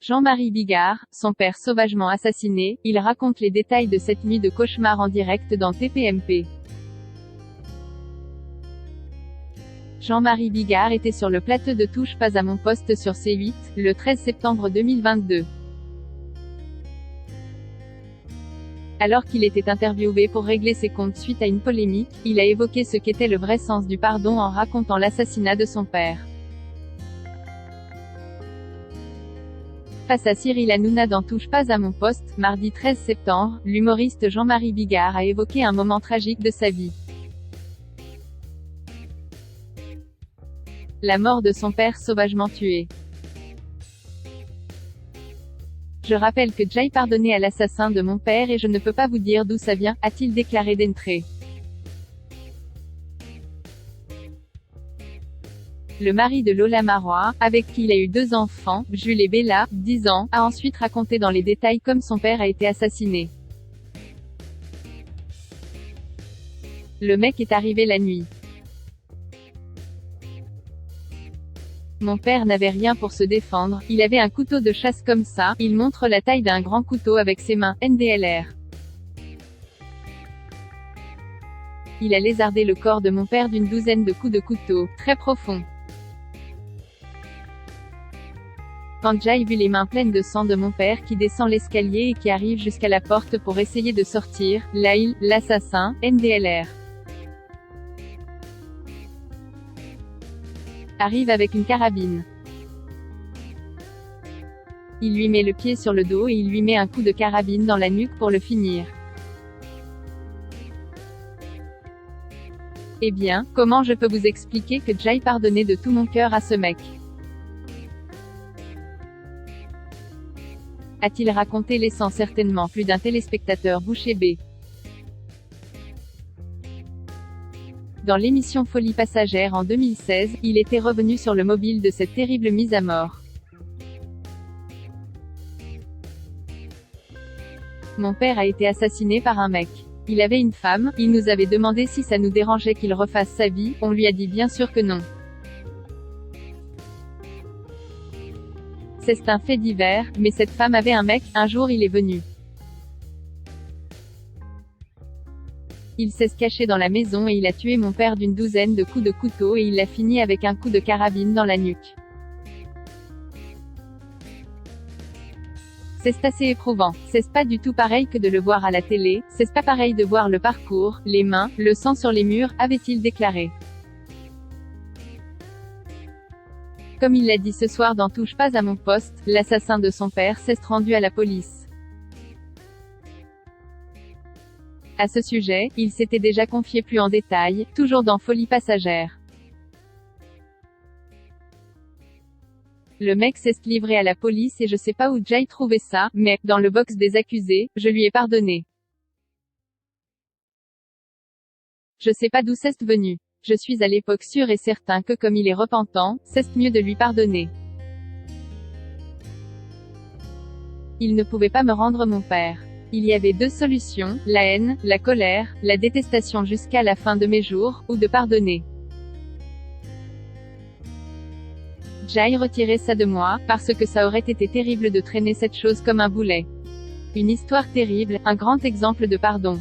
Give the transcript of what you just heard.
Jean-Marie Bigard, son père sauvagement assassiné, il raconte les détails de cette nuit de cauchemar en direct dans TPMP. Jean-Marie Bigard était sur le plateau de Touche pas à mon poste sur C8, le 13 septembre 2022. Alors qu'il était interviewé pour régler ses comptes suite à une polémique, il a évoqué ce qu'était le vrai sens du pardon en racontant l'assassinat de son père. Face à Cyril Hanouna dans Touche pas à mon poste, mardi 13 septembre, l'humoriste Jean-Marie Bigard a évoqué un moment tragique de sa vie. La mort de son père sauvagement tué. Je rappelle que j'ai pardonné à l'assassin de mon père et je ne peux pas vous dire d'où ça vient, a-t-il déclaré d'entrée. Le mari de Lola Marois, avec qui il a eu 2 enfants, Jules et Bella, 10 ans, a ensuite raconté dans les détails comme son père a été assassiné. Le mec est arrivé la nuit. Mon père n'avait rien pour se défendre, il avait un couteau de chasse comme ça, il montre la taille d'un grand couteau avec ses mains, NDLR. Il a lézardé le corps de mon père d'une douzaine de coups de couteau, très profonds. Quand j'ai vu les mains pleines de sang de mon père qui descend l'escalier et qui arrive jusqu'à la porte pour essayer de sortir, là l'assassin, NDLR. Arrive avec une carabine. Il lui met le pied sur le dos et il lui met un coup de carabine dans la nuque pour le finir. Eh bien, comment je peux vous expliquer que j'ai pardonné de tout mon cœur à ce mec? A-t-il raconté, laissant certainement plus d'un téléspectateur bouche bée. Dans l'émission Folie passagère en 2016, il était revenu sur le mobile de cette terrible mise à mort. Mon père a été assassiné par un mec. Il avait une femme, il nous avait demandé si ça nous dérangeait qu'il refasse sa vie, on lui a dit bien sûr que non. C'est un fait divers, mais cette femme avait un mec, un jour il est venu. Il s'est caché dans la maison et il a tué mon père d'une douzaine de coups de couteau et il l'a fini avec un coup de carabine dans la nuque. C'est assez éprouvant. C'est pas du tout pareil que de le voir à la télé, c'est pas pareil de voir le parcours, les mains, le sang sur les murs, avait-il déclaré. Comme il l'a dit ce soir dans Touche pas à mon poste, l'assassin de son père s'est rendu à la police. À ce sujet, il s'était déjà confié plus en détail, toujours dans Folie passagère. Le mec s'est livré à la police et je sais pas où j'ai trouvé ça, mais, dans le box des accusés, je lui ai pardonné. Je sais pas d'où c'est venu. Je suis à l'époque sûr et certain que comme il est repentant, c'est mieux de lui pardonner. Il ne pouvait pas me rendre mon père. Il y avait 2 solutions, la haine, la colère, la détestation jusqu'à la fin de mes jours, ou de pardonner. J'ai retiré ça de moi, parce que ça aurait été terrible de traîner cette chose comme un boulet. Une histoire terrible, un grand exemple de pardon.